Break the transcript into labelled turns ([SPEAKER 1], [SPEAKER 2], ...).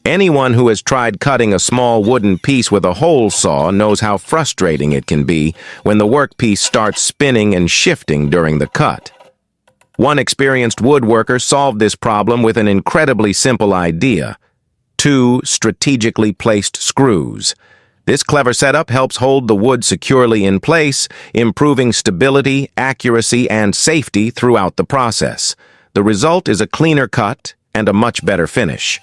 [SPEAKER 1] Anyone who has tried cutting a small wooden piece with a hole saw knows how frustrating it can be when the workpiece starts spinning and shifting during the cut. One experienced woodworker solved this problem with an incredibly simple idea: 2 strategically placed screws. This clever setup helps hold the wood securely in place, improving stability, accuracy, and safety throughout the process. The result is a cleaner cut and a much better finish.